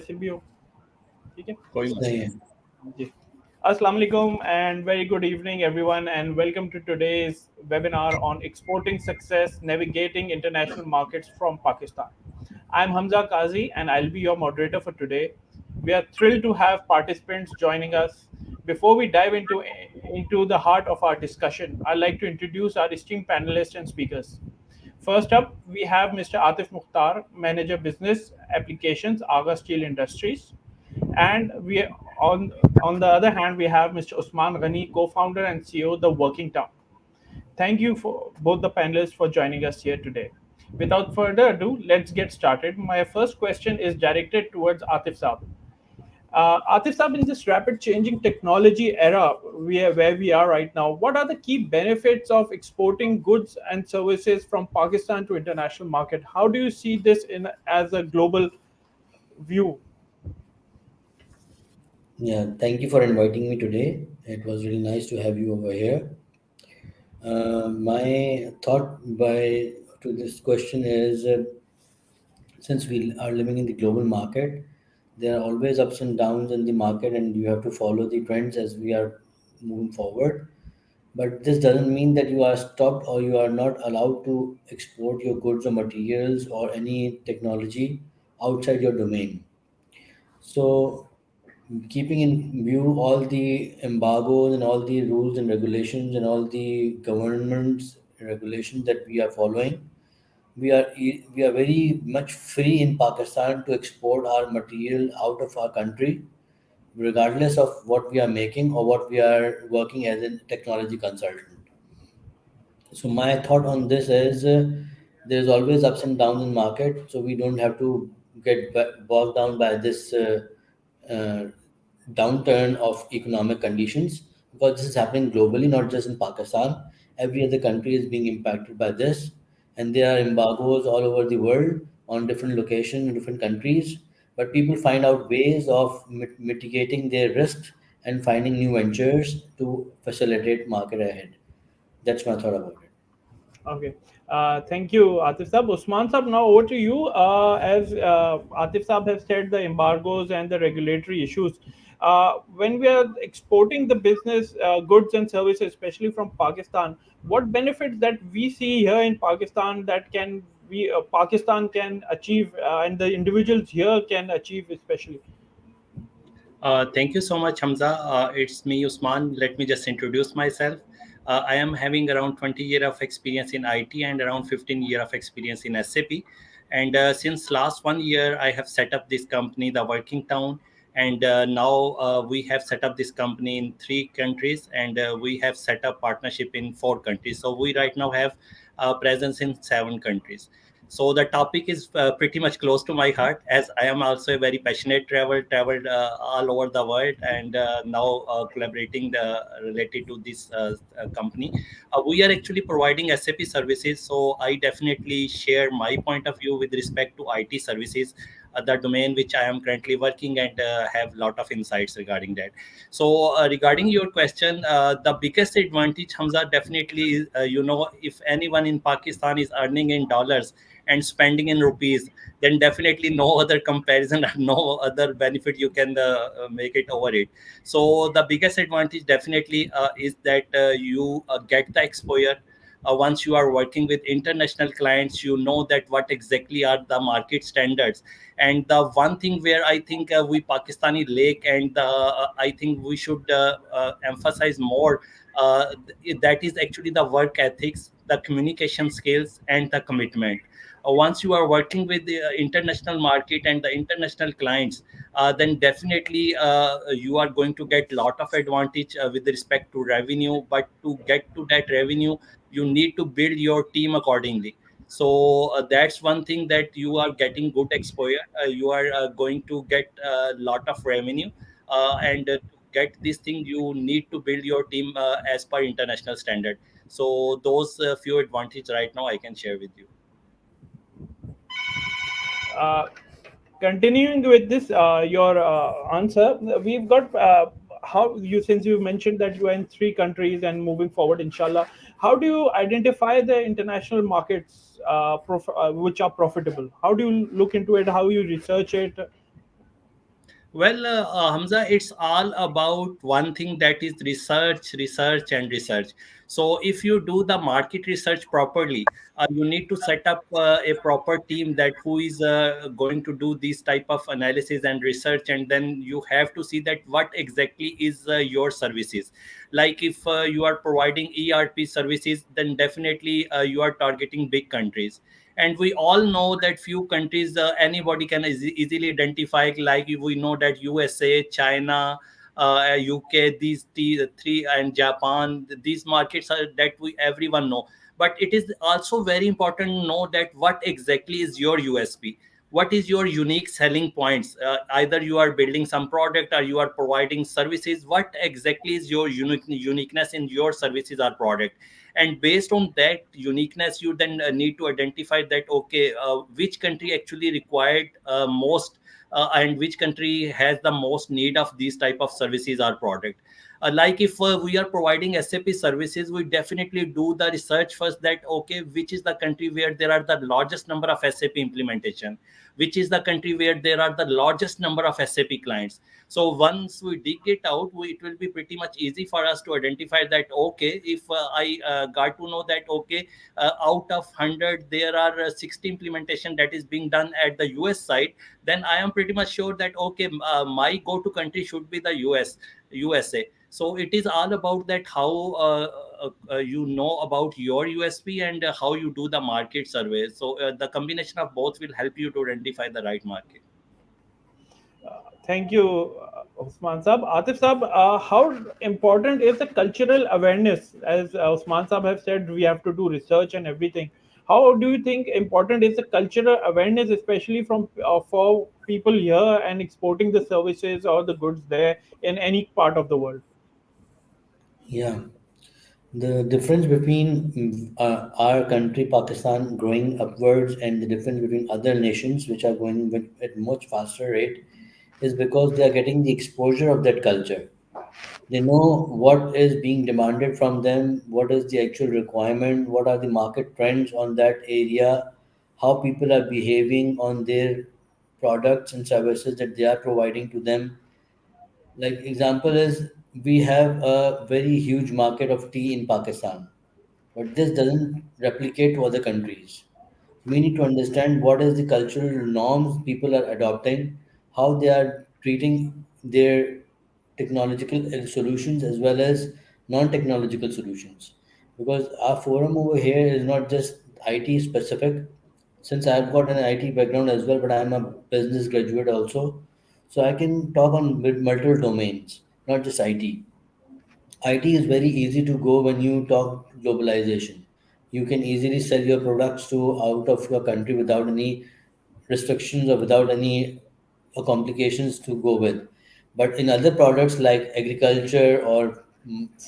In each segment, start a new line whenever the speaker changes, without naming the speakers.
वैसे भी हो ठीक है
कोई
सही
मसला
है।
जी Assalamu alaikum and very good evening everyone and welcome to today's webinar on exporting success navigating international markets from Pakistan. I'm Hamza Kazi and I'll be your moderator for today. We are thrilled to have participants joining us. Before we dive into the heart of our discussion, I'd like to introduce our esteemed panelists and speakers. First up, we have Mr. Atif Mukhtar, Manager Business Applications, Agha Steel Industries. And we on the other hand, we have Mr. Usman Ghani, co-founder and CEO, The Working Town. Thank you for both the panelists for joining us here today. Without further ado, let's get started. My first question is directed towards Atif Saab. Atif Saab, in this rapid changing technology era where we are right now, what are the key benefits of exporting goods and services from Pakistan to international market? How do you see this in as a global view?
Yeah, thank you for inviting me today. It was really nice to have you over here. My thought by to this question is since we are living in the global market, there are always ups and downs in the market, and you have to follow the trends as we are moving forward. But this doesn't mean that you are stopped or you are not allowed to export your goods or materials or any technology outside your domain. So, keeping in view all the embargoes and all the rules and regulations and all the government's regulations that we are following, we are very much free in Pakistan to export our material out of our country, regardless of what we are making or what we are working as a technology consultant. So my thought on this is there's always ups and downs in market, so we don't have to get bogged down by this uh, downturn of economic conditions because this is happening globally, not just in Pakistan. Every other country is being impacted by this, and there are embargoes all over the world on different locations in different countries. But people find out ways of mitigating their risks and finding new ventures to facilitate market ahead. That's my thought about it.
Okay. Thank you, Atif Saab. Usman Saab, now over to you. As Atif Saab has said, the embargoes and the regulatory issues. When we are exporting the business goods and services, especially from Pakistan, what benefits that we see here in Pakistan that can we Pakistan can achieve and the individuals here can achieve, especially?
Thank you so much, Hamza. It's me, Usman. Let me just introduce myself. I am having around 20 year of experience in IT and around 15 year of experience in SAP. And since last 1 year, I have set up this company, the Working Town. And now we have set up this company in 3 countries, and we have set up partnership in 4 countries. So we right now have presence in 7 countries. So the topic is pretty much close to my heart, as I am also a very passionate traveled all over the world, and now collaborating related to this company. We are actually providing SAP services, so I definitely share my point of view with respect to IT services, the domain which I am currently working, and have lot of insights regarding that. So regarding your question, the biggest advantage, Hamza, definitely is, if anyone in Pakistan is earning in dollars and spending in rupees, then definitely no other comparison or no other benefit you can make it over it. So the biggest advantage definitely is that you get the exposure. Once you are working with international clients, you know that what exactly are the market standards. And the one thing where I think we Pakistani lack, and I think we should emphasize more, that is actually the work ethics, the communication skills, and the commitment. Once you are working with the international market and the international clients, then definitely you are going to get lot of advantage with respect to revenue. But to get to that revenue, you need to build your team accordingly. So that's one thing, that you are getting good exposure. You are going to get a lot of revenue, and to get this thing, you need to build your team as per international standard. So those few advantages right now I can share with you.
Uh, Continuing with this, your answer, we've got how you since you mentioned that you are in 3 countries and moving forward, inshallah. How do you identify the international markets which are profitable? How do you look into it? How you research it?
Well, Hamza, it's all about one thing, that is research, research, and research. So, if you do the market research properly, you need to set up a proper team that who is going to do this type of analysis and research, and then you have to see that what exactly is your services. Like if you are providing ERP services, then definitely you are targeting big countries, and we all know that few countries anybody can easily identify, like we know that USA, China, UK, these three, and Japan, these markets are that we everyone know. But it is also very important to know that what exactly is your USP, what is your unique selling points. Either you are building some product or you are providing services, what exactly is your uniqueness in your services or product. And based on that uniqueness, you then need to identify that okay, which country actually required most, and which country has the most need of these type of services or product. Like if we are providing SAP services, we definitely do the research first, that okay, which is the country where there are the largest number of SAP implementation, which is the country where there are the largest number of SAP clients. So once we dig it out, it will be pretty much easy for us to identify that okay, if I got to know that okay, out of 100 there are 60 implementation that is being done at the US side, then I am pretty much sure that okay, my go to country should be the USA. So it is all about that how you know about your USP, and how you do the market survey. So the combination of both will help you to identify the right market.
Thank you, Usman Sab. Atif Sab, how important is the cultural awareness? As Usman Sab have said, we have to do research and everything. How do you think important is the cultural awareness, especially from for people here and exporting the services or the goods there in any part of the world?
Yeah. The difference between our country, Pakistan, growing upwards and the difference between other nations which are going at much faster rate is because they are getting the exposure of that culture. They know what is being demanded from them, what is the actual requirement, what are the market trends on that area, how people are behaving on their products and services that they are providing to them. Like example is we have a very huge market of tea in Pakistan, but this doesn't replicate to other countries. We need to understand what is the cultural norms people are adopting, how they are treating their technological solutions as well as non-technological solutions. Because our forum over here is not just IT specific. Since I've got an IT background as well, but I'm a business graduate also, so I can talk on multiple domains, not just IT. IT is very easy to go when you talk globalization. You can easily sell your products to out of your country without any restrictions or without any complications to go with. But in other products like agriculture or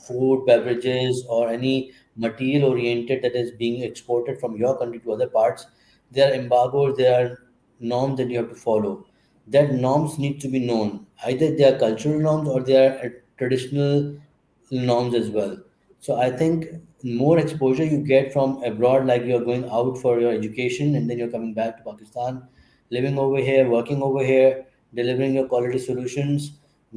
food, beverages, or any material oriented that is being exported from your country to other parts, there are embargoes, there are norms that you have to follow. That norms need to be known. Either they are cultural norms or they are traditional norms as well. So I think more exposure you get from abroad, like you're going out for your education and then you're coming back to Pakistan, living over here, working over here, delivering your quality solutions,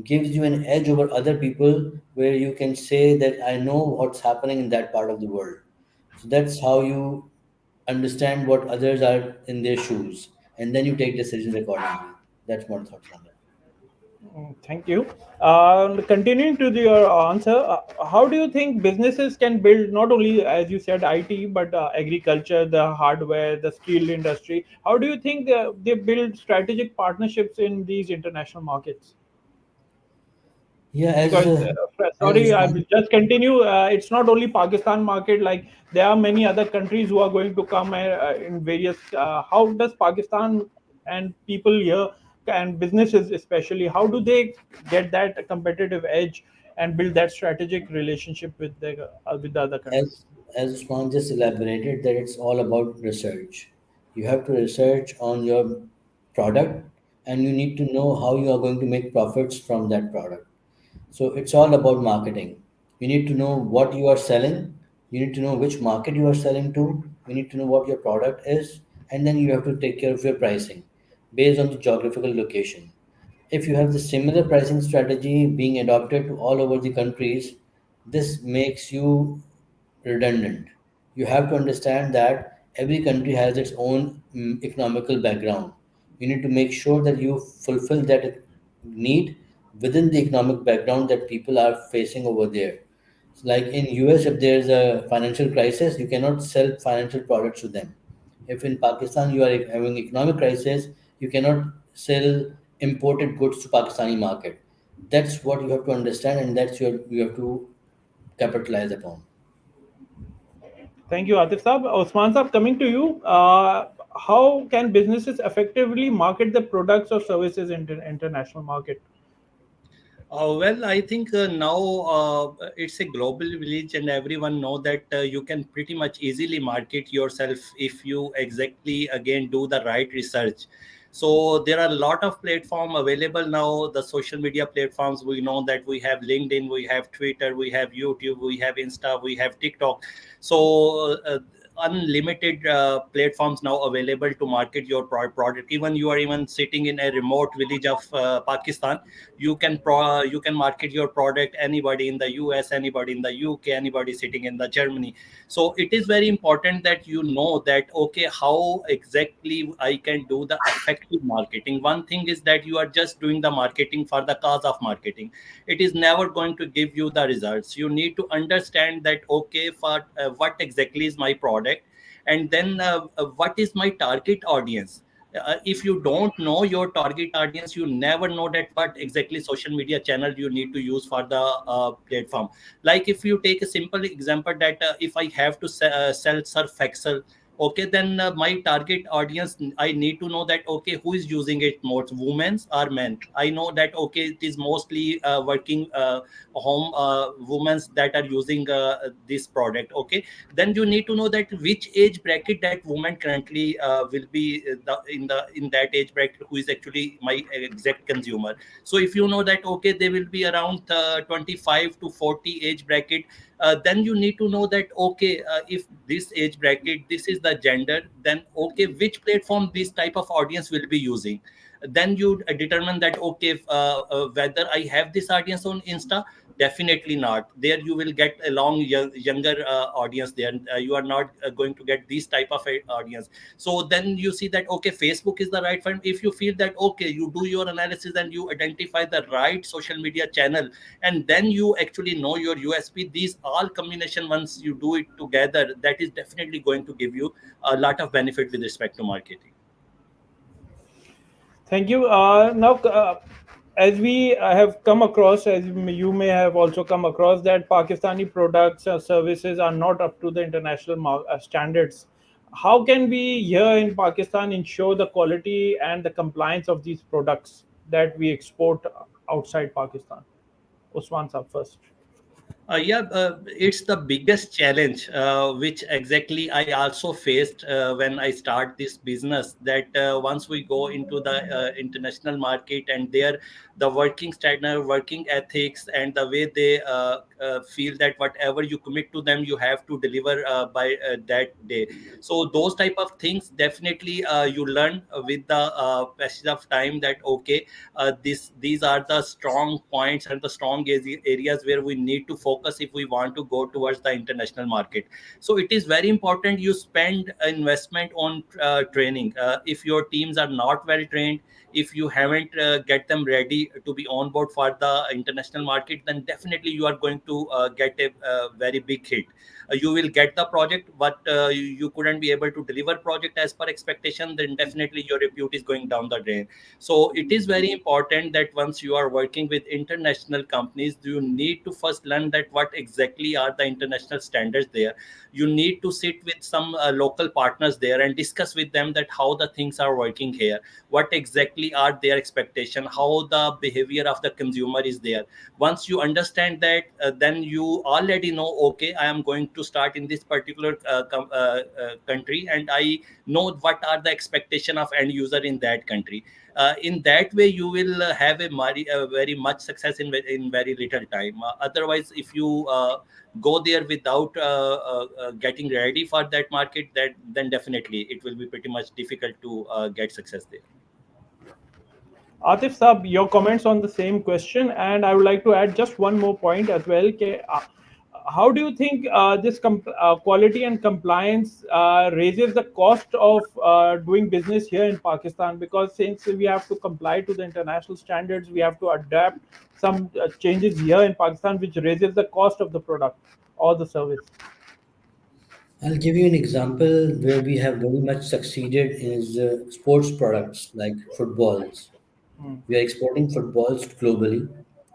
gives you an edge over other people where you can say that I know what's happening in that part of the world. So that's how you understand what others are in their shoes, and then you take decisions accordingly. That's my thoughts on that.
Thank you. Continuing to your answer, how do you think businesses can build not only, as you said, IT, but agriculture, the hardware, the steel industry? How do you think they build strategic partnerships in these international markets?
Yeah,
Because
as
sorry, I will just continue. It's not only Pakistan market, like there are many other countries who are going to come in various how does Pakistan and people here and businesses especially, how do they get that competitive edge and build that strategic relationship with the other countries?
as as Usman just elaborated, that it's all about research. You have to research on your product, and you need to know how you are going to make profits from that product. So it's all about marketing. You need to know what you are selling. You need to know which market you are selling to. You need to know what your product is, and then you have to take care of your pricing based on the geographical location. If you have the similar pricing strategy being adopted to all over the countries, this makes you redundant. You have to understand that every country has its own economical background. You need to make sure that you fulfill that need within the economic background that people are facing over there. So like in US, if there's a financial crisis, you cannot sell financial products to them. If in Pakistan you are having economic crisis, you cannot sell imported goods to Pakistani market. That's what you have to understand, and you have to capitalize upon.
Thank you, Atif Saab. Osman Saab, coming to you. How can businesses effectively market the products or services in the international market?
Well, I think now it's a global village, and everyone know that you can pretty much easily market yourself if you exactly again do the right research. So there are a lot of platform available now. The social media platforms, we know that we have LinkedIn, we have Twitter, we have YouTube, we have Insta, we have TikTok. So unlimited platforms now available to market your product. Even you are even sitting in a remote village of Pakistan, you can market your product anybody in the US, anybody in the UK, anybody sitting in the Germany. So it is very important that you know that okay, how exactly I can do the effective marketing. One thing is that you are just doing the marketing for the cause of marketing. It is never going to give you the results. You need to understand that okay, for what exactly is my product, and then what is my target audience. If you don't know your target audience, you never know that what exactly social media channel you need to use for the platform. Like if you take a simple example that if I have to sell surf excel, okay, then my target audience, I need to know that okay, who is using it more, women or men. I know that okay, it is mostly working home women that are using this product. Okay, then you need to know that which age bracket that woman currently will be in that age bracket, who is actually my exact consumer. So if you know that okay, they will be around 25 to 40 age bracket, then you need to know that okay, if this age bracket, this is the gender, then okay, which platform this type of audience will be using. Then you determine that okay, whether I have this audience on Insta. Definitely not. There you will get a younger audience there. You are not going to get this type of audience. So then you see that okay, Facebook is the right one. If you feel that okay, you do your analysis and you identify the right social media channel, and then you actually know your USP. These all combination, once you do it together, that is definitely going to give you a lot of benefit with respect to marketing.
Thank you. Now, as we have come across, as you may have also come across, that Pakistani products or services are not up to the international standards. How can we here in Pakistan ensure the quality and the compliance of these products that we export outside Pakistan? Usman Saab first.
Yeah, it's the biggest challenge, which exactly I also faced when I start this business. That once we go into the international market, and there the working standard, working ethics, and the way they feel that whatever you commit to them, you have to deliver by that day. So those type of things definitely you learn with the passage of time. That okay, these are the strong points and the strong areas where we need to focus if we want to go towards the international market. So it is very important you spend investment on training. If your teams are not well trained, if you haven't get them ready to be on board for the international market, then definitely you are going to get a very big hit. You will get the project, but you couldn't be able to deliver project as per expectation, then definitely your repute is going down the drain. So it is very important that once you are working with international companies, you need to first learn that what exactly are the international standards there. You need to sit with some local partners there and discuss with them that how the things are working here, what exactly are their expectation, how the behavior of the consumer is there. Once you understand that, then you already know okay, I am going to start in this particular country, and I know what are the expectation of end user in that country. In that way you will have a very much success in very little time. Otherwise, if you go there without getting ready for that market, that then definitely it will be pretty much difficult to get success there.
Atif Saab, your comments on the same question, and I would like to add just one more point as well. How do you think this quality and compliance raises the cost of doing business here in Pakistan? Because since we have to comply to the international standards, we have to adapt some changes here in Pakistan, which raises the cost of the product or the service.
I'll give you an example where we have very much succeeded is sports products like footballs.
Hmm.
We are exporting footballs globally,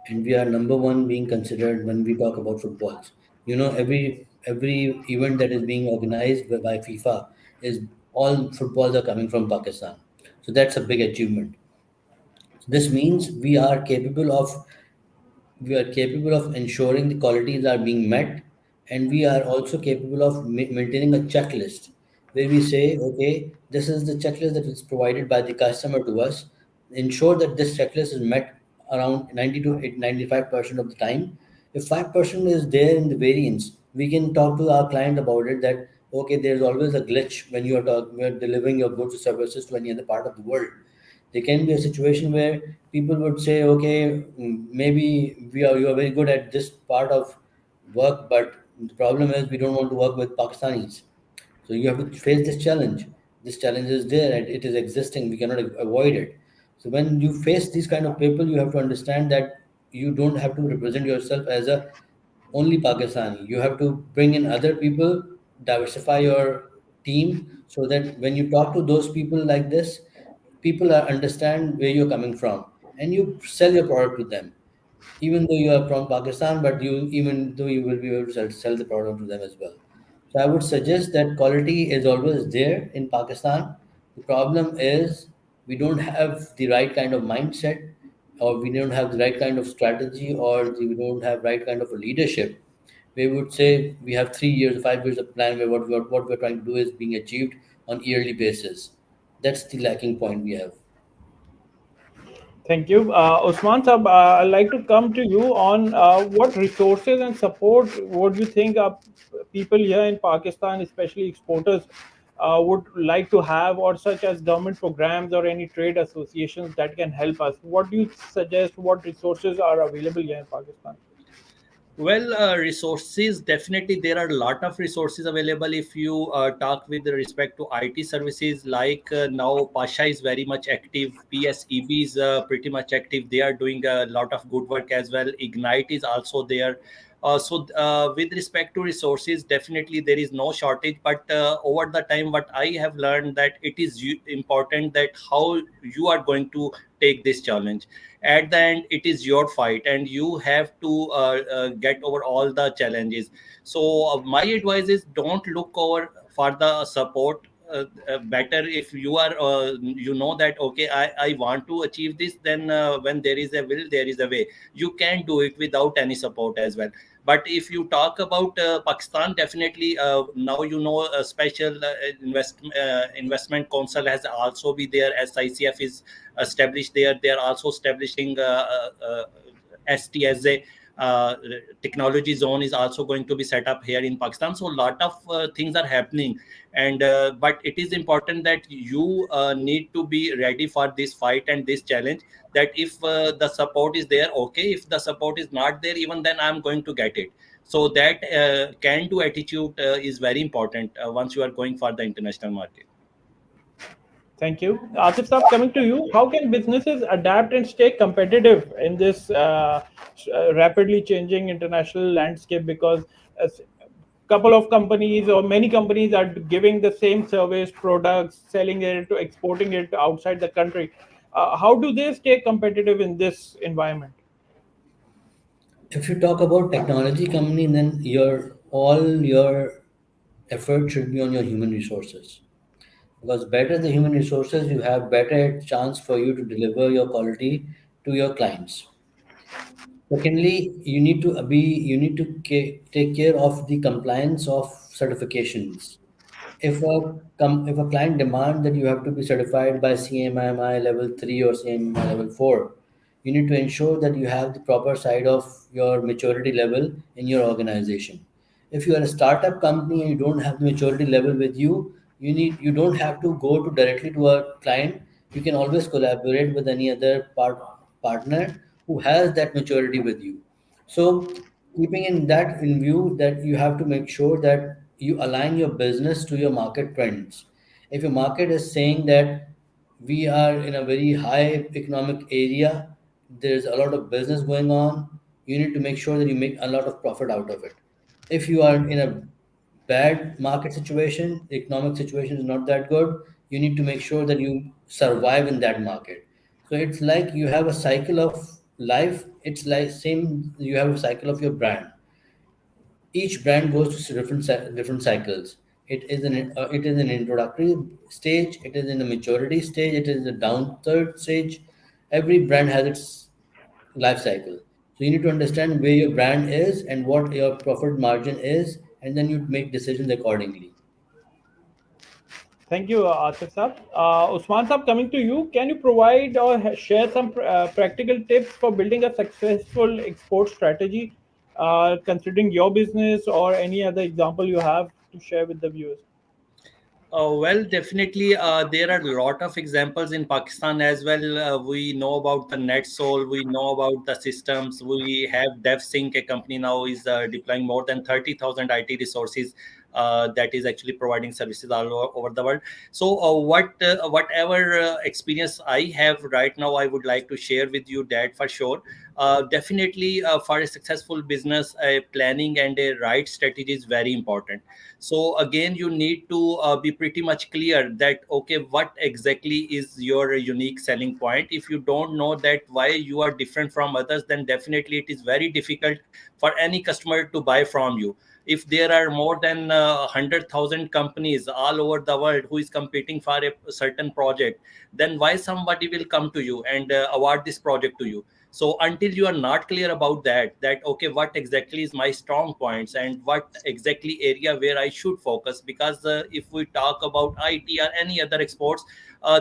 and we are number one being considered when we talk about footballs. You know, every event that is being organized by FIFA is all footballs are coming from Pakistan. So that's a big achievement. This means we are capable of ensuring the qualities are being met, and we are also capable of maintaining a checklist where we say, okay, this is the checklist that is provided by the customer to us. Ensure that this checklist is met around 90 to 95% of the time. If 5% is there in the variance, we can talk to our client about it that, okay, there's always a glitch when when you're delivering your goods or services to any other part of the world. There can be a situation where people would say, okay, maybe you are very good at this part of work, but the problem is we don't want to work with Pakistanis. So you have to face this challenge. This challenge is there and it is existing. We cannot avoid it. So when you face these kind of people, you have to understand that you don't have to represent yourself as a only Pakistani. You have to bring in other people, diversify your team so that when you talk to those people like this, people understand where you're coming from and you sell your product to them even though you are from Pakistan, but even though you will be able to sell the product to them as well. So I would suggest that quality is always there in Pakistan. The problem is we don't have the right kind of mindset, or we don't have the right kind of strategy, or we don't have right kind of a leadership. We would say we have 3 years, 5 years of plan where what we're trying to do is being achieved on yearly basis. That's the lacking point we have.
Thank you. Usman Sab, I'd like to come to you on what resources and support would you think people here in Pakistan, especially exporters, would like to have, or such as government programs or any trade associations that can help us? What do you suggest? What resources are available here in Pakistan?
Well, resources, definitely there are a lot of resources available. If you talk with respect to IT services, like now Pasha is very much active, PSEB is pretty much active. They are doing a lot of good work as well. Ignite is also there. With respect to resources, definitely there is no shortage. But over the time, what I have learned that it is important that how you are going to take this challenge. At the end, it is your fight, and you have to get over all the challenges. So my advice is don't look over for the support. Better if you are you know that okay, I want to achieve this, then when there is a will there is a way. You can do it without any support as well. But if you talk about Pakistan, definitely now you know a special investment council has also be there. SICF is established there. They are also establishing STSA. Technology zone is also going to be set up here in Pakistan. So a lot of things are happening, and but it is important that you need to be ready for this fight and this challenge. That if the support is there, okay. If the support is not there, even then I'm going to get it. So that can do attitude is very important once you are going for the international market.
Thank you. Atif Saab, coming to you, how can businesses adapt and stay competitive in this rapidly changing international landscape? Because a couple of companies or many companies are giving the same service, products, selling it to exporting it outside the country. How do they stay competitive in this environment?
If you talk about technology company, then your all your effort should be on your human resources. Because better the human resources you have, better chance for you to deliver your quality to your clients. Secondly, take care of the compliance of certifications. If a client demand that you have to be certified by CMMI level 3 or CMMI level 4, you need to ensure that you have the proper side of your maturity level in your organization. If you are a startup company and you don't have the maturity level with you, you don't have to go to directly to a client. You can always collaborate with any other partner who has that maturity with you. So, keeping in that in view, that you have to make sure that you align your business to your market trends. If your market is saying that we are in a very high economic area, there's a lot of business going on, you need to make sure that you make a lot of profit out of it. If you are in a bad market situation, the economic situation is not that good, you need to make sure that you survive in that market. So it's like you have a cycle of life. It's like same, you have a cycle of your brand. Each brand goes to different cycles. It is an introductory stage, it is in a maturity stage, it is a down third stage. Every brand has its life cycle. So you need to understand where your brand is and what your profit margin is, and then you make decisions accordingly.
Thank you, Atif Saab. Usman Saab, coming to you, can you provide or share some practical tips for building a successful export strategy, considering your business or any other example you have to share with the viewers?
Well, definitely, there are a lot of examples in Pakistan as well. We know about the NetSol, we know about the systems. We have DevSync, a company now is deploying more than 30,000 IT resources that is actually providing services all over the world. So, whatever experience I have right now, I would like to share with you that for sure. Definitely, for a successful business, planning and a right strategy is very important. So again, you need to be pretty much clear that okay, what exactly is your unique selling point. If you don't know that why you are different from others, then definitely it is very difficult for any customer to buy from you. If there are more than 100,000 companies all over the world who is competing for a certain project, then why somebody will come to you and award this project to you? So until you are not clear about that okay, what exactly is my strong points and what exactly area where I should focus, because if we talk about IT or any other exports,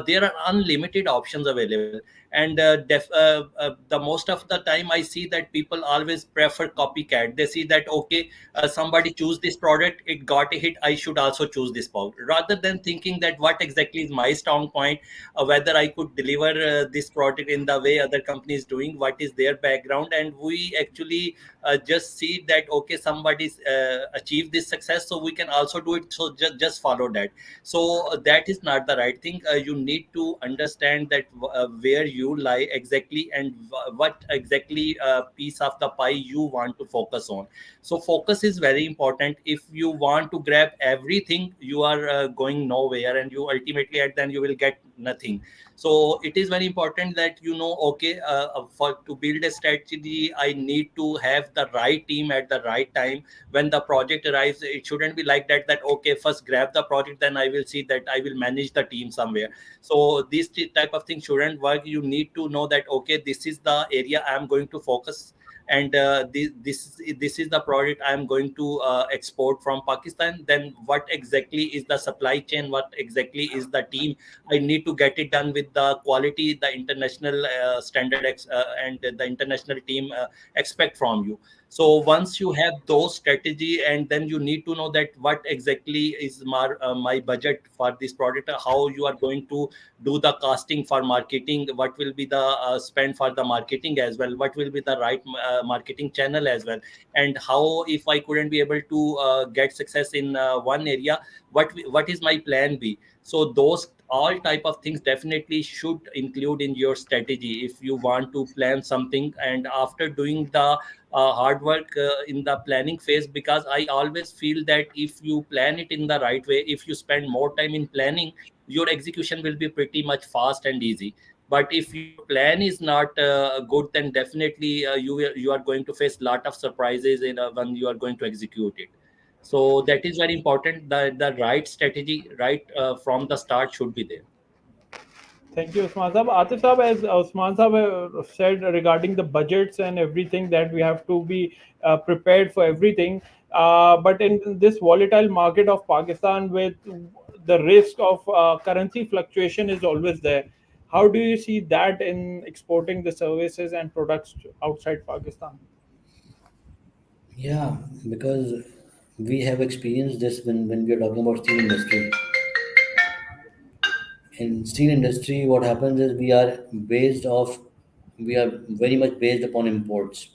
there are unlimited options available. And the most of the time I see that people always prefer copycat. They see that okay, somebody choose this product, it got a hit, I should also choose this product, rather than thinking that what exactly is my strong point, whether I could deliver this product in the way other companies doing, what is their background. And we actually just see that okay, somebody's achieved this success, so we can also do it, so just follow that. So that is not the right thing. You need to understand that where you lie exactly, and what exactly piece of the pie you want to focus on. So focus is very important. If you want to grab everything, you are going nowhere, and you ultimately at then you will get nothing. So it is very important that you know okay, for to build a strategy, I need to have the right team at the right time. When the project arrives, it shouldn't be like that okay, first grab the project, then I will see that I will manage the team somewhere. So this type of thing shouldn't work. You need to know that okay, this is the area I am going to focus, and this is the product I am going to export from Pakistan. Then what exactly is the supply chain, what exactly is the team I need to get it done with the quality the international and the international team expect from you. So once you have those strategy, and then you need to know that what exactly is my budget for this product, how you are going to do the costing for marketing, what will be the spend for the marketing as well, what will be the right marketing channel as well, and how if I couldn't be able to get success in one area, what is my plan B. So those all type of things definitely should include in your strategy if you want to plan something. And after doing the hard work in the planning phase, because I always feel that if you plan it in the right way, if you spend more time in planning, your execution will be pretty much fast and easy. But if your plan is not good, then definitely you are going to face lot of surprises when you are going to execute it. So that is very important. The right strategy right from the start should be there.
Thank you, Usman Saab. Atif Saab, as Usman Saab said regarding the budgets and everything, that we have to be prepared for everything. But in this volatile market of Pakistan, with the risk of currency fluctuation is always there. How do you see that in exporting the services and products outside Pakistan?
Yeah, because we have experienced this when we are talking about steel industry. In steel industry, what happens is we are very much based upon imports.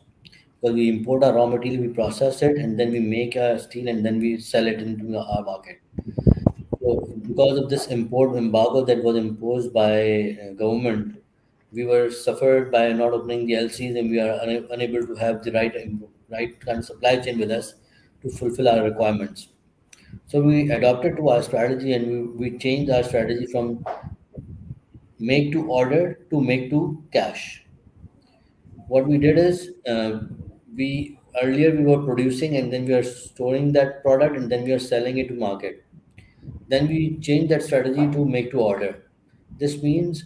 Because we import our raw material, we process it, and then we make our steel, and then we sell it into our market. So because of this import embargo that was imposed by government, we were suffered by not opening the LCs, and we are unable to have the right kind of supply chain with us to fulfill our requirements. So we adopted to our strategy, and we changed our strategy from make to order to make to cash. What we did is we earlier we were producing, and then we are storing that product, and then we are selling it to market. Then we changed that strategy to make to order. This means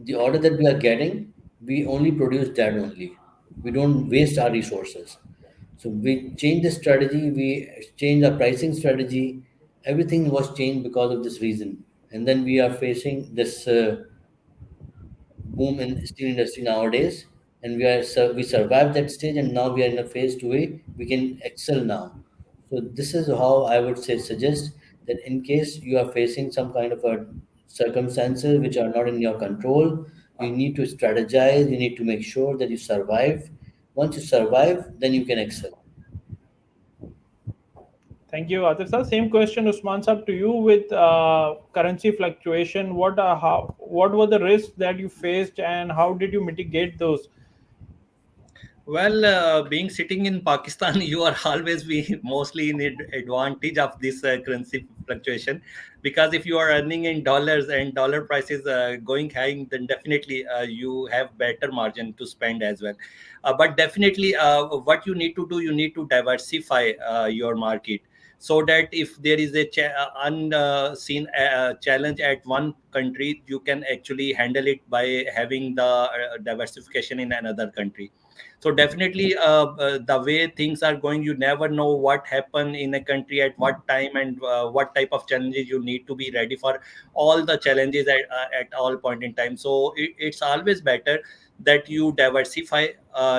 the order that we are getting, we only produce that only. We don't waste our resources. So we changed the strategy, we changed our pricing strategy. Everything was changed because of this reason. And then we are facing this boom in steel industry nowadays, and we survived that stage, and now we are in a phase 2A. We can excel now. So this is how I would say suggest that in case you are facing some kind of a circumstances which are not in your control, you need to strategize. You need to make sure that you survive. Once you survive, then you can excel.
Thank you, Atif sir. Same question, Usman sir, to you with currency fluctuation. What were the risks that you faced, and how did you mitigate those?
Well, being sitting in Pakistan, you are always be mostly in advantage of this currency fluctuation, because if you are earning in dollars and dollar prices going high, then definitely you have better margin to spend as well. But definitely, what you need to do, you need to diversify your market, so that if there is a unseen challenge at one country, you can actually handle it by having the diversification in another country. So definitely, the way things are going, you never know what happen in a country at what time, and what type of challenges you need to be ready for all the challenges at all point in time. So it's always better that you diversify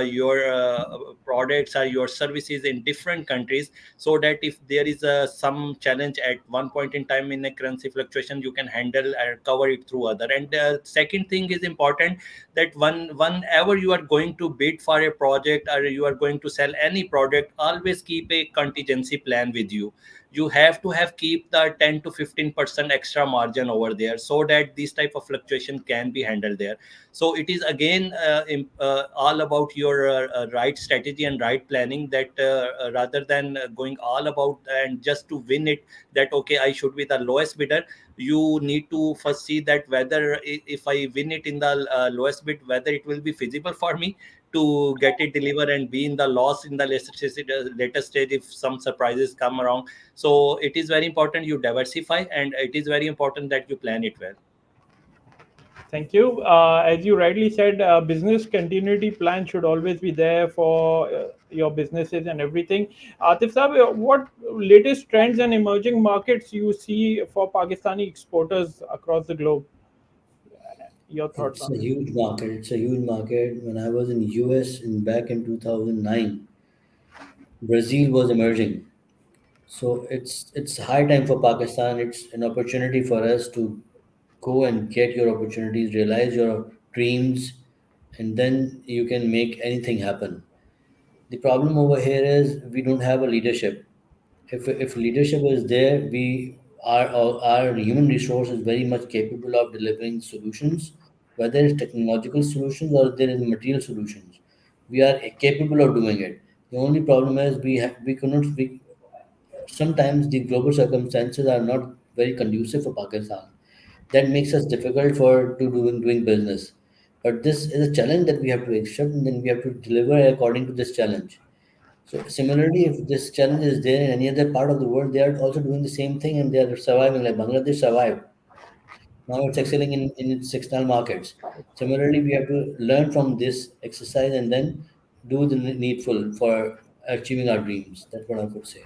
your products or your services in different countries, so that if there is some challenge at one point in time in a currency fluctuation, you can handle and cover it through other. And second thing is important, that whenever you are going to bid for a project or you are going to sell any product, always keep a contingency plan with you. You have to have keep the 10 to 15% extra margin over there, so that this type of fluctuation can be handled there. So it is again all about your right strategy and right planning, that rather than going all about and just to win it, that okay, I should be the lowest bidder. You need to first see that whether if I win it in the lowest bid, whether it will be feasible for me to get it delivered and be in the loss in the later stage if some surprises come around. So it is very important you diversify, and it is very important that you plan it well.
Thank you. As you rightly said, business continuity plan should always be there for your businesses and everything. Atif Saab, what latest trends and emerging markets you see for Pakistani exporters across the globe? Your thoughts
It's a
on it?
huge market. It's a huge market. When I was in US in back in 2009, Brazil was emerging. So it's high time for Pakistan. It's an opportunity for us to go and get your opportunities, realize your dreams, and then you can make anything happen. The problem over here is we don't have a leadership. If leadership is there, our human resource is very much capable of delivering solutions, whether it's technological solutions or there is material solutions. We are capable of doing it. The only problem is we cannot sometimes the global circumstances are not very conducive for Pakistan. That makes us difficult for doing business. But this is a challenge that we have to accept, and then we have to deliver according to this challenge. So similarly, if this challenge is there in any other part of the world, they are also doing the same thing and they are surviving. Like Bangladesh survived. Now it's excelling in its external markets. Similarly, we have to learn from this exercise and then do the needful for achieving our dreams. That's what I could say.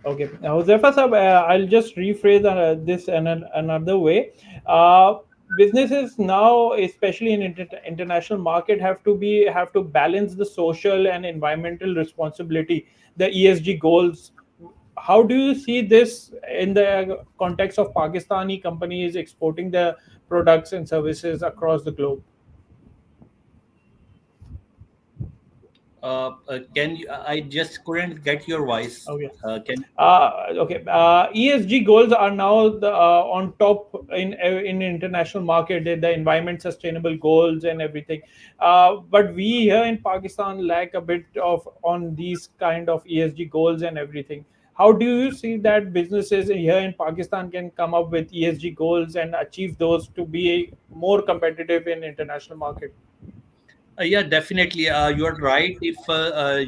Okay, Huzaifa sir, I'll just rephrase this in another way. Uh, Businesses now, especially in international market, have to balance the social and environmental responsibility, the ESG goals. how do you see this in the context of Pakistani companies exporting their products and services across the globe?
Can you? I just couldn't get your voice.
Okay.
Can
Okay. ESG goals are now on top in international market. The environment sustainable goals and everything. But we here in Pakistan lack a bit of on these kind of ESG goals and everything. How do you see that businesses here in Pakistan can come up with ESG goals and achieve those to be more competitive in international market?
Yeah, definitely. You are right. If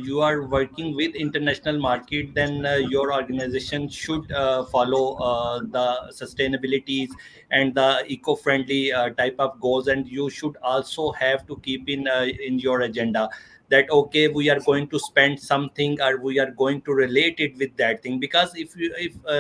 you are working with international market, then your organization should follow the sustainabilities and the eco-friendly type of goals, and you should also have to keep in your agenda that okay, we are going to spend something or we are going to relate it with that thing. Because if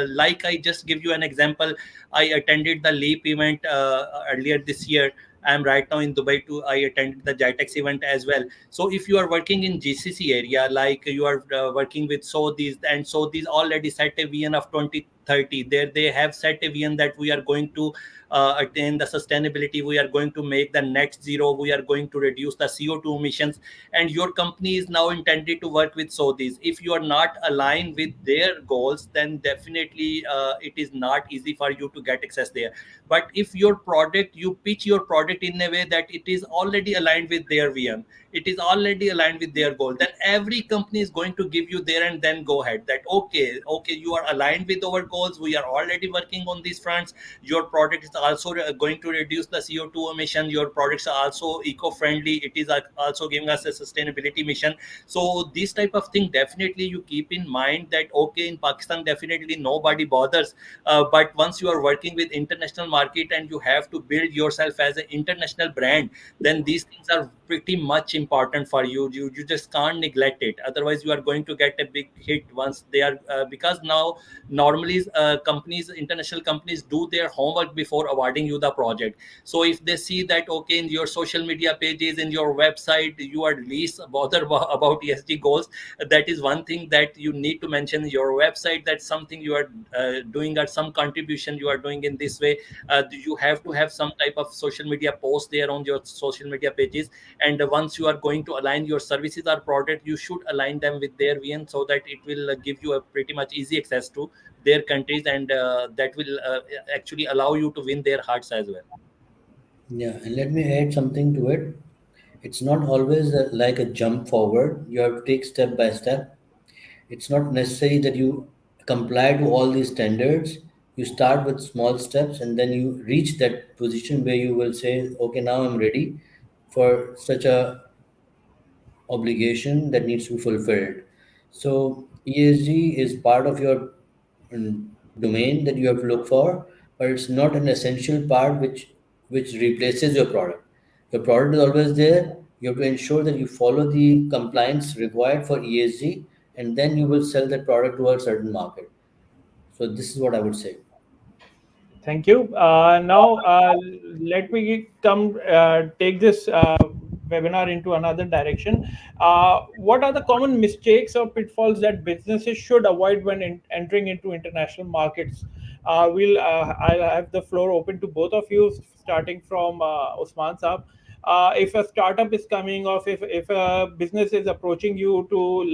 like I just give you an example, I attended the leap event earlier this year. I'm right now in Dubai too. I attended the JITEX event as well. So if you are working in GCC area, like you are working with Saudis, and Saudis already set a vision of 2030. There they have set a vision that we are going to attain the sustainability. We are going to make the net zero. We are going to reduce the CO2 emissions. And your company is now intended to work with Saudis. If you are not aligned with their goals, then definitely it is not easy for you to get access there. But if your product, you pitch your product in a way that it is already aligned with their VM, it is already aligned with their goal, then every company is going to give you there and then go ahead that okay, you are aligned with our goals, we are already working on these fronts. Your product is also going to reduce the CO2 emission, your products are also eco-friendly, it is also giving us a sustainability mission. So this type of thing definitely you keep in mind that okay, in Pakistan definitely nobody bothers, but once you are working with international market and you have to build yourself as an international brand, then these things are pretty much important for you. You just can't neglect it, otherwise you are going to get a big hit once they are because now normally companies, international companies do their homework before awarding you the project. So if they see that okay, in your social media pages, in your website, you are least bothered about ESG goals, that is one thing that you need to mention in your website, that something you are doing or some contribution you are doing in this way. You have to have some type of social media post there on your social media pages. And once you are going to align your services or product, you should align them with their VN, so that it will give you a pretty much easy access to their countries, and that will actually allow you to win their hearts as well.
Yeah, and let me add something to it. It's not always like a jump forward. You have to take step by step. It's not necessary that you comply to all these standards. You start with small steps and then you reach that position where you will say, okay, now I'm ready for such a obligation that needs to be fulfilled. So ESG is part of your domain that you have to look for, but it's not an essential part which replaces your product. Your product is always there. You have to ensure that you follow the compliance required for ESG, and then you will sell that product to a certain market. So this is what I would say.
Thank you. Now, let me come take this webinar into another direction. What are the common mistakes or pitfalls that businesses should avoid when entering into international markets? I'll have the floor open to both of you, starting from Usman Saab. If a startup is coming, or if a business is approaching you to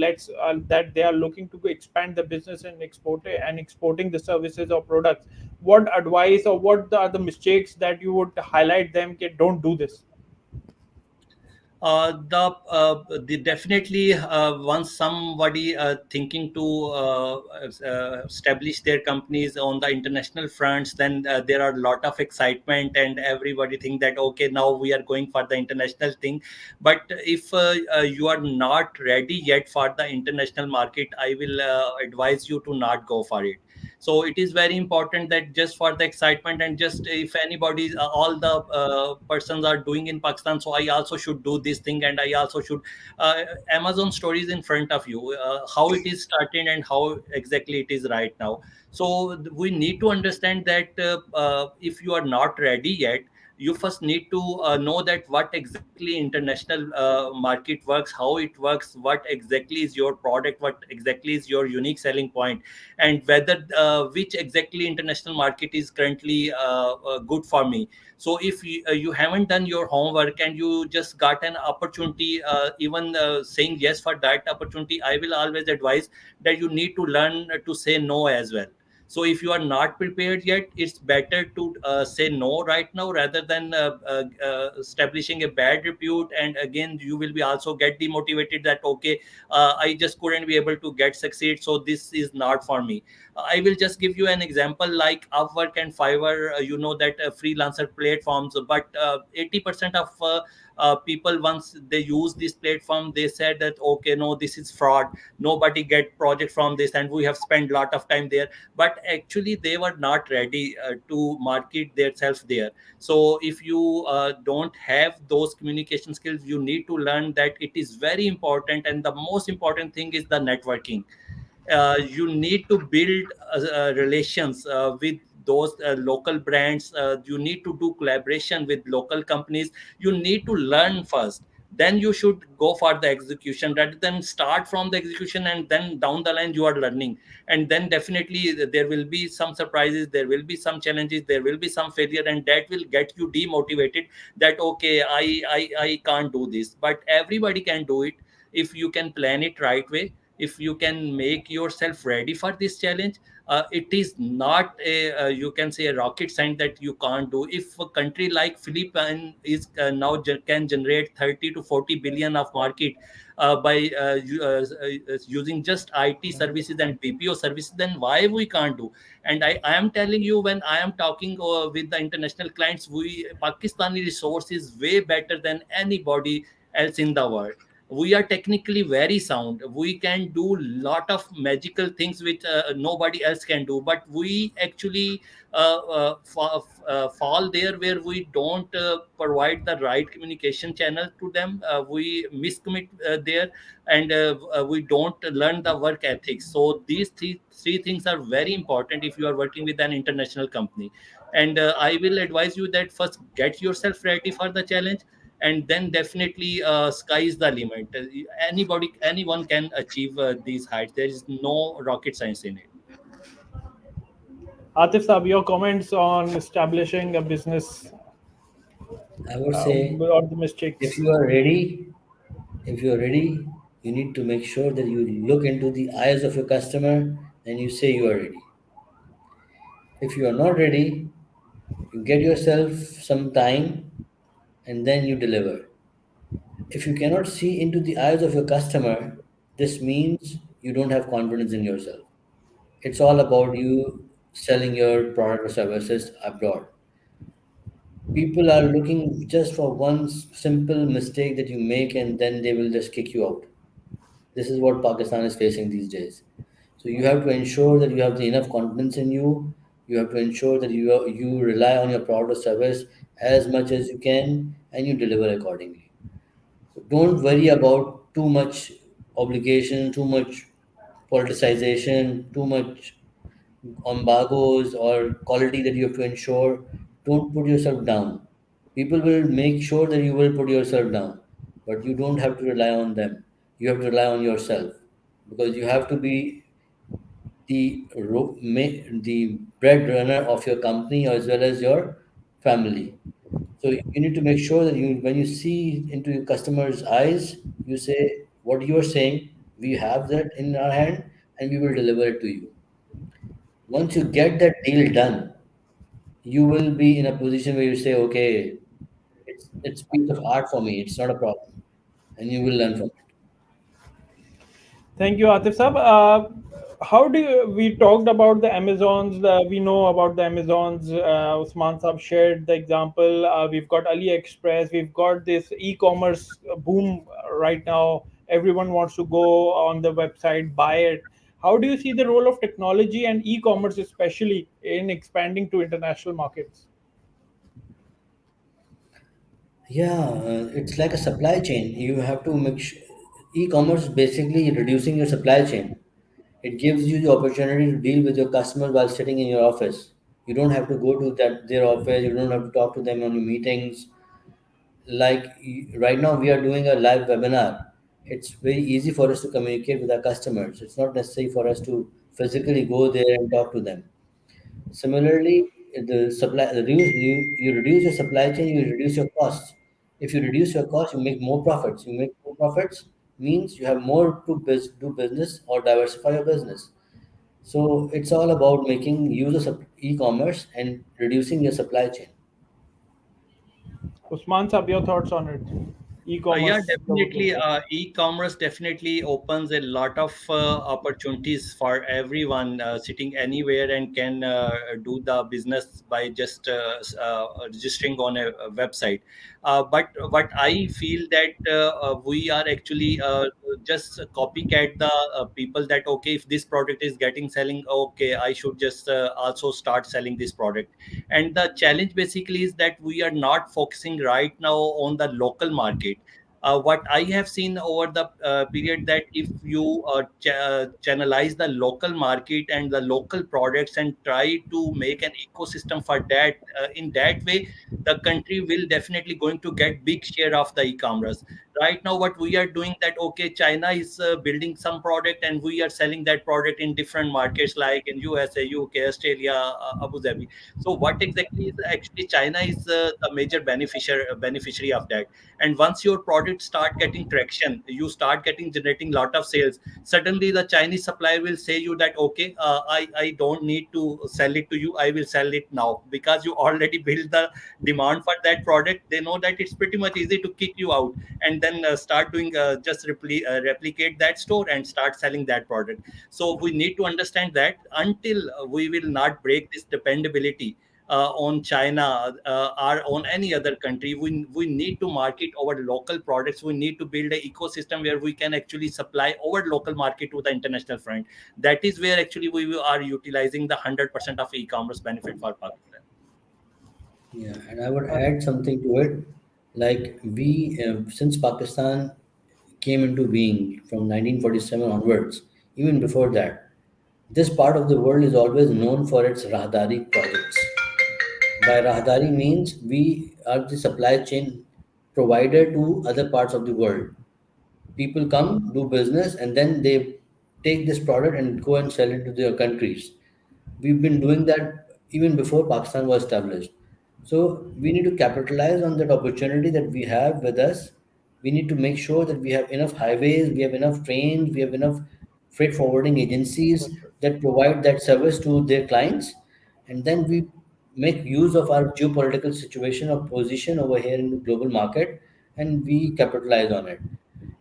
that they are looking to expand the business and exporting the services or products, what advice or what are the mistakes that you would highlight them? Okay, don't do this.
The definitely once somebody thinking to establish their companies on the international fronts, then there are a lot of excitement and everybody think that okay, now we are going for the international thing. But if you are not ready yet for the international market, I will advise you to not go for it. So it is very important that just for the excitement, and just if anybody all the persons are doing in Pakistan, so I also should do this thing, and I also should uh, Amazon stories in front of you, how it is starting and how exactly it is right now. So we need to understand that if you are not ready yet, you first need to know that what exactly international market works, how it works, what exactly is your product, what exactly is your unique selling point, and whether which exactly international market is currently good for me. So if you haven't done your homework and you just got an opportunity, even saying yes for that opportunity, I will always advise that you need to learn to say no as well. So if you are not prepared yet, it's better to say no right now rather than establishing a bad repute, and again you will be also get demotivated that okay, I just couldn't be able to get succeed, so this is not for me. I will just give you an example like Upwork and Fiverr. You know that freelancer platforms, but 80% of people, once they use this platform, they said that okay, no, this is fraud, nobody get project from this, and we have spent lot of time there. But actually they were not ready to market themselves there. So if you don't have those communication skills, you need to learn that it is very important, and the most important thing is the networking. You need to build relations with those local brands. You need to do collaboration with local companies. You need to learn first, then you should go for the execution, rather than start from the execution and then down the line you are learning. And then definitely there will be some surprises, there will be some challenges, there will be some failure, and that will get you demotivated that okay, I can't do this. But everybody can do it if you can plan it right way, if you can make yourself ready for this challenge. It is not a you can say a rocket science that you can't do. If a country like Philippines is now can generate 30 to 40 billion of market by using just IT services and BPO services, then why we can't do? And I am telling you, when I am talking with the international clients, we Pakistani resource is way better than anybody else in the world. We are technically very sound, we can do lot of magical things which nobody else can do, but we actually fall there where we don't provide the right communication channel to them. We miscommit there, and we don't learn the work ethics. So these three things are very important if you are working with an international company. And I will advise you that first get yourself ready for the challenge, and then definitely sky is the limit. Anybody, anyone can achieve these heights. There is no rocket science in it.
Atif Saab, your comments on establishing a business
I would say,
or the
if
mistakes.
you are ready, if you are ready, you need to make sure that you look into the eyes of your customer and you say you are ready. If you are not ready, you get yourself some time and then you deliver. If you cannot see into the eyes of your customer, this means you don't have confidence in yourself. It's all about you selling your product or services abroad. People are looking just for one simple mistake that you make and then they will just kick you out. This is what Pakistan is facing these days. So you have to ensure that you have the enough confidence in you. You have to ensure that you rely on your product or service as much as you can and you deliver accordingly. So don't worry about too much obligation, too much politicization, too much embargoes or quality that you have to ensure. Don't put yourself down. People will make sure that you will put yourself down, but you don't have to rely on them. You have to rely on yourself because you have to be the breadwinner of your company as well as your family. So you need to make sure that when you see into your customer's eyes, you say what you are saying. We have that in our hand, and we will deliver it to you. Once you get that deal done, you will be in a position where you say, okay, it's piece of art for me. It's not a problem, and you will learn from it.
Thank you, Atif Saab. How do we talked about the Amazons? We know about the Amazons. Usman Saab shared the example. We've got AliExpress. We've got this e-commerce boom right now. Everyone wants to go on the website, buy it. How do you see the role of technology and e-commerce, especially in expanding to international markets?
Yeah, it's like a supply chain. You have to make sure. E-commerce is basically reducing your supply chain. It gives you the opportunity to deal with your customers while sitting in your office. You don't have to go to that their office. You don't have to talk to them on your meetings. Like right now, we are doing a live webinar. It's very easy for us to communicate with our customers. It's not necessary for us to physically go there and talk to them. Similarly, you reduce your supply chain, you reduce your costs. If you reduce your costs, you make more profits. You make more profits means you have more to do business or diversify your business. So it's all about making use of e-commerce and reducing your supply chain.
Usman, sir, your thoughts on it?
Yeah,
E-commerce, the
definitely.
global.
E-commerce definitely opens a lot of opportunities for everyone sitting anywhere and can do the business by just registering on a website. But what I feel that we are actually just copycat the people that okay, if this product is getting selling, okay, I should just also start selling this product. And the challenge basically is that we are not focusing right now on the local market. What I have seen over the period that if you channelize the local market and the local products and try to make an ecosystem for that, in that way, the country will definitely going to get big share of the e-commerce. Right now, what we are doing that okay, China is building some product and we are selling that product in different markets like in USA, UK, Australia, Abu Dhabi. So what exactly is actually China is the major beneficiary of that. And once your product start getting traction, you start getting generating lot of sales, suddenly the Chinese supplier will say you that okay, I don't need to sell it to you, I will sell it now, because you already built the demand for that product. They know that it's pretty much easy to kick you out and then start doing just replicate that store and start selling that product. So we need to understand that until we will not break this dependability on China or on any other country. We need to market our local products. We need to build an ecosystem where we can actually supply our local market to the international front. That is where actually we are utilizing the 100% of e-commerce benefit for Pakistan.
Yeah, and I would
Uh,
add something to it. Like since Pakistan came into being from 1947 onwards, even before that, this part of the world is always known for its Rahdari projects. By Rahdari means we are the supply chain provider to other parts of the world. People come, do business, and then they take this product and go and sell it to their countries. We've been doing that even before Pakistan was established. So we need to capitalize on that opportunity that we have with us. We need to make sure that we have enough highways, we have enough trains, we have enough freight forwarding agencies
that's right.
that provide that service to their clients. And then we make use of our geopolitical situation or position over here in the global market, and we capitalize on it.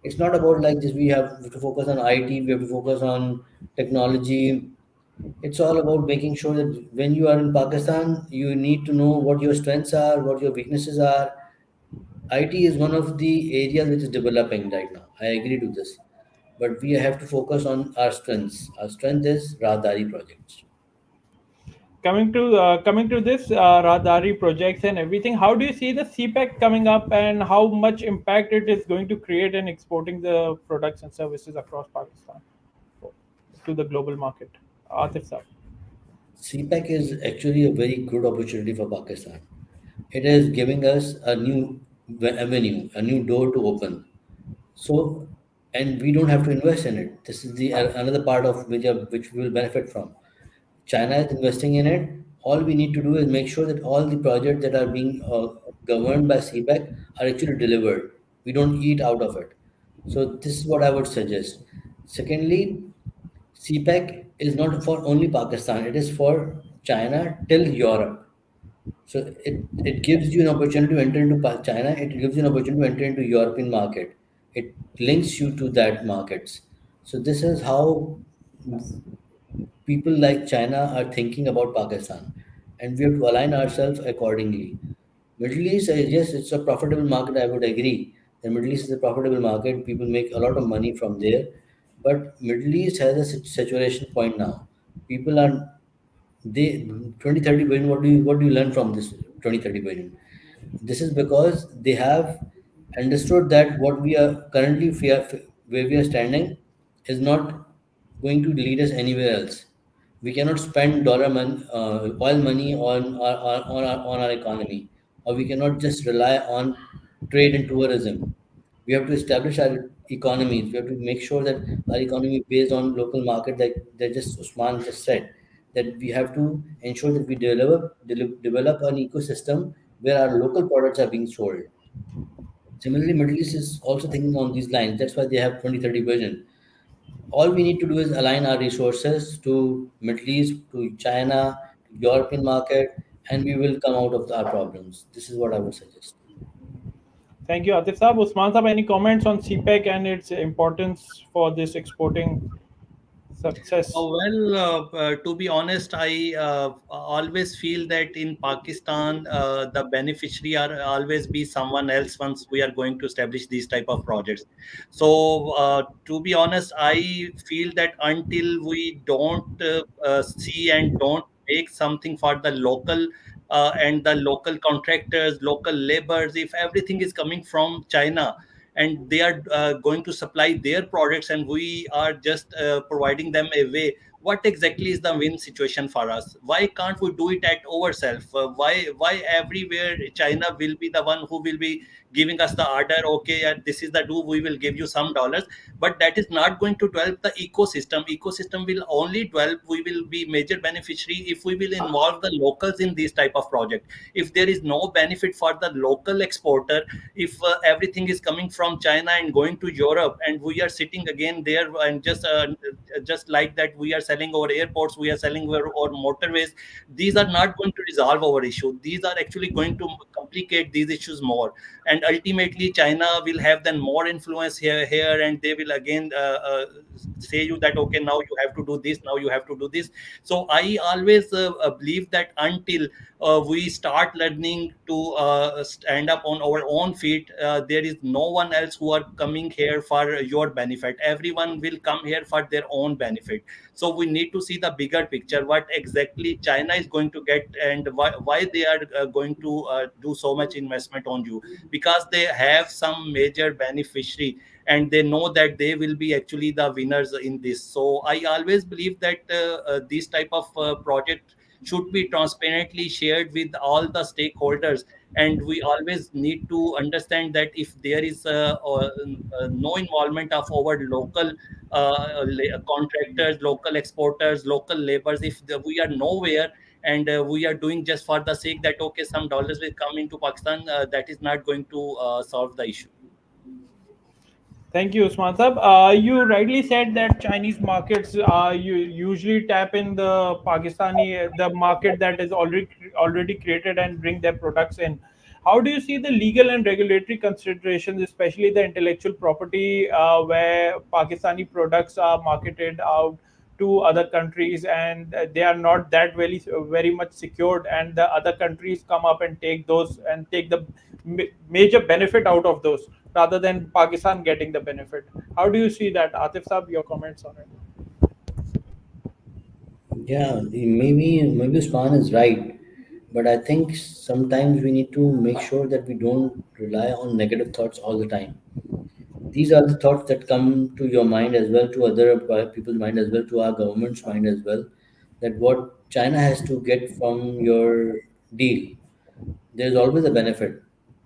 It's not about like this, we have to focus on IT, we have to focus on technology. It's all about making sure that when you are in Pakistan, you need to know what your strengths are, what your weaknesses are. IT is one of the areas which is developing right now. I agree to this. But we have to focus on our strengths. Our strength is Rahdari projects.
Coming to this Radari projects and everything, how do you see the CPEC coming up, and how much impact it is going to create in exporting the products and services across Pakistan to the global market? Atif sir.
CPEC is actually a very good opportunity for Pakistan. It is giving us a new avenue, a new door to open. So, and we don't have to invest in it. This is the another part of which we will benefit from. China is investing in it. All we need to do is make sure that all the projects that are being governed by CPEC are actually delivered. We don't eat out of it. So this is what I would suggest. Secondly, CPEC is not for only Pakistan. It is for China till Europe. So it gives you an opportunity to enter into China. It gives you an opportunity to enter into European market. It links you to that markets. So this is how people like China are thinking about Pakistan, and we have to align ourselves accordingly. Middle East, yes, it's a profitable market. I would agree. The Middle East is a profitable market. People make a lot of money from there, but Middle East has a saturation point now. People are they 20-30 billion. What do you learn from this 20-30 billion? This is because they have understood that what we are currently where we are standing is not going to lead us anywhere else. We cannot spend oil money on our economy, or we cannot just rely on trade and tourism. We have to establish our economies. We have to make sure that our economy is based on local market, that just Usman just said, that we have to ensure that we develop an ecosystem where our local products are being sold. Similarly, Middle East is also thinking on these lines. That's why they have 2030 vision. All we need to do is align our resources to Middle East, to China, to European market, and we will come out of our problems. This is what I would suggest.
Thank you, Atif Saab. Usman Saab, any comments on CPEC and its importance for this exporting success?
To be honest, I always feel that in Pakistan, the beneficiary are always be someone else once we are going to establish these type of projects. So, to be honest, I feel that until we don't see and don't make something for the local and the local contractors, local laborers, if everything is coming from China, and they are going to supply their products and we are just providing them away, what exactly is the win situation for us? Why can't we do it at ourselves? Why everywhere China will be the one who will be giving us the order? Okay, this is the do, we will give you some dollars, but that is not going to develop the ecosystem will only develop, we will be major beneficiary if we will involve the locals in this type of project. If there is no benefit for the local exporter, if everything is coming from China and going to Europe, and we are sitting again there and just like that, we are selling our airports, we are selling our motorways. These are not going to resolve our issue. These are actually going to complicate these issues more, and ultimately China will have then more influence here, and they will again say you that okay, now you have to do this, now you have to do this. So I always believe that until we start learning to stand up on our own feet, there is no one else who are coming here for your benefit. Everyone will come here for their own benefit. So we need to see the bigger picture, what exactly China is going to get, and why they are going to do so much investment on you, because they have some major beneficiary, and they know that they will be actually the winners in this. So I always believe that this type of project should be transparently shared with all the stakeholders, and we always need to understand that if there is no involvement of our local contractors, local exporters, local laborers, if we are nowhere, and we are doing just for the sake that okay, some dollars will come into Pakistan, that is not going to solve the issue.
Thank you, Usman Sab. You rightly said that Chinese markets you usually tap in the market that is already created and bring their products in. How do you see the legal and regulatory considerations, especially the intellectual property, where Pakistani products are marketed out to other countries and they are not that very much secured, and the other countries come up and take those and take the major benefit out of those rather than Pakistan getting the benefit. How do you see that, Atif Saab? Your comments on it?
Yeah, maybe Usman is right, but I think sometimes we need to make sure that we don't rely on negative thoughts all the time. These are the thoughts that come to your mind as well, to other people's mind as well, to our government's mind as well, that what China has to get from your deal. There's always a benefit.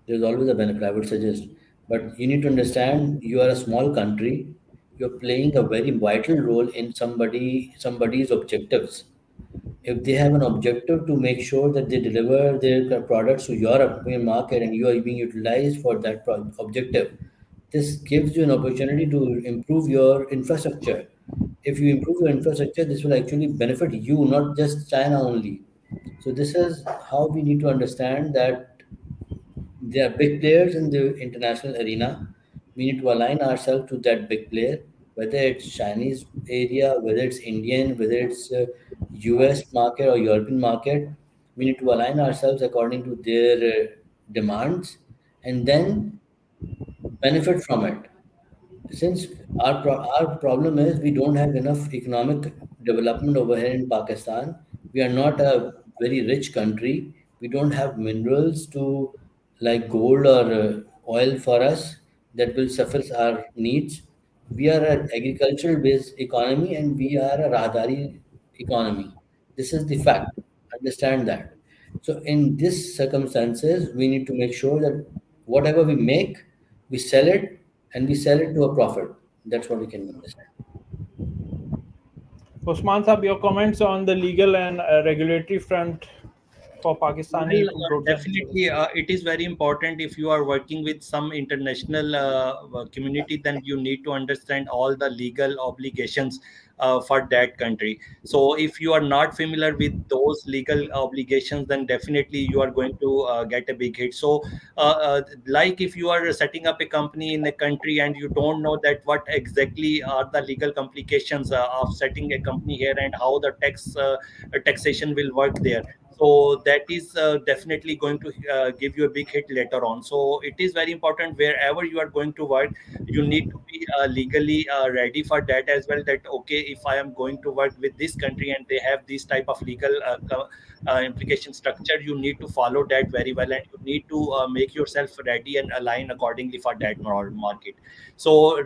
There's always a benefit, I would suggest. But you need to understand you are a small country. You're playing a very vital role in somebody's objectives. If they have an objective to make sure that they deliver their products to European market and you are being utilized for that objective, this gives you an opportunity to improve your infrastructure. If you improve your infrastructure, this will actually benefit you, not just China only. So this is how we need to understand that they are big players in the international arena. We need to align ourselves to that big player, whether it's Chinese area, whether it's Indian, whether it's US market or European market. We need to align ourselves according to their demands and then benefit from it. Since our problem is we don't have enough economic development over here in Pakistan. We are not a very rich country. We don't have minerals to like gold or oil for us that will suffice our needs. We are an agricultural based economy and we are a Rahdari economy. This is the fact. Understand that. So in this circumstances, we need to make sure that whatever we make, we sell it, and we sell it to a profit. That's what we can understand.
Usman Sahab, your comments on the legal and regulatory front for Pakistani
Well,
broadcasting
definitely,
services.
it is very important if you are working with some international community, then you need to understand all the legal obligations for that country. So, if you are not familiar with those legal obligations, then definitely you are going to get a big hit. So, like if you are setting up a company in a country and you don't know that what exactly are the legal complications of setting a company here and how the taxation will work there, so that is definitely going to give you a big hit later on. So it is very important wherever you are going to work, you need to be legally ready for that as well, that okay, if I am going to work with this country and they have this type of legal implication structure, you need to follow that very well, and you need to make yourself ready and align accordingly for that market. So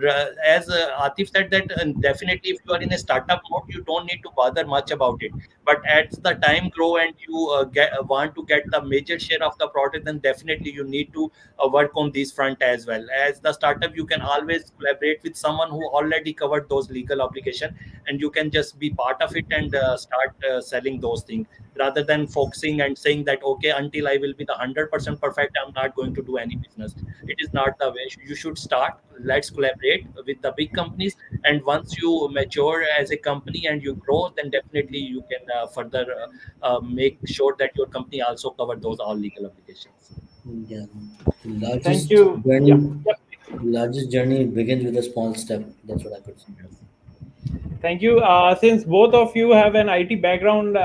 as Atif said that definitely if you are in a startup mode, you don't need to bother much about it. But as the time grow and you want to get the major share of the product, then definitely you need to work on this front as well. As the startup, you can always collaborate with someone who already covered those legal obligation, and you can just be part of it and start selling those things, rather than focusing and saying that okay, until I will be the 100% perfect, I'm not going to do any business. It is not the way. You should start. Let's collaborate with the big companies, and once you mature as a company and you grow, then definitely you can further make sure that your company also cover those all legal obligations.
Yeah, the
Thank
largest
you. Yeah.
journey,
Yep.
the largest journey begins with a small step. That's what I could say.
Yes.
Thank you. Since both of you have an IT background,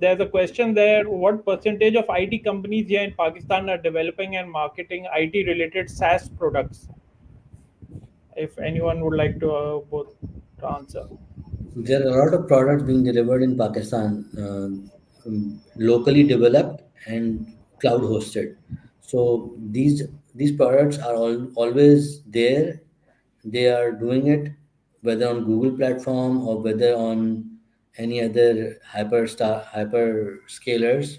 there's a question there. What percentage of IT companies here in Pakistan are developing and marketing IT related SaaS products? If anyone would like to both to answer.
There are a lot of products being delivered in Pakistan, locally developed and cloud hosted. So these products are always there. They are doing it whether on Google platform or whether on any other hyperscalers.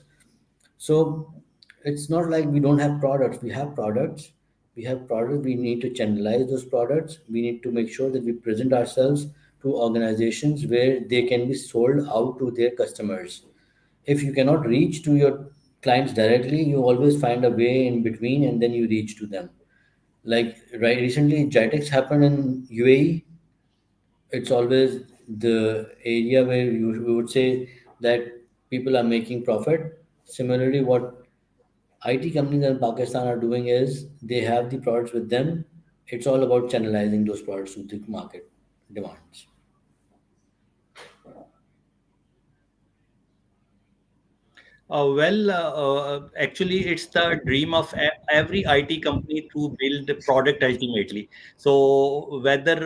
So it's not like we don't have products. We have products. We have products. We need to channelize those products. We need to make sure that we present ourselves to organizations where they can be sold out to their customers. If you cannot reach to your clients directly, you always find a way in between and then you reach to them. Like right recently, Jitex happened in UAE. It's always the area where we would say that people are making profit. Similarly, what IT companies in Pakistan are doing is they have the products with them. It's all about channelizing those products to the market demands.
Actually, it's the dream of every IT company to build a product ultimately. So, whether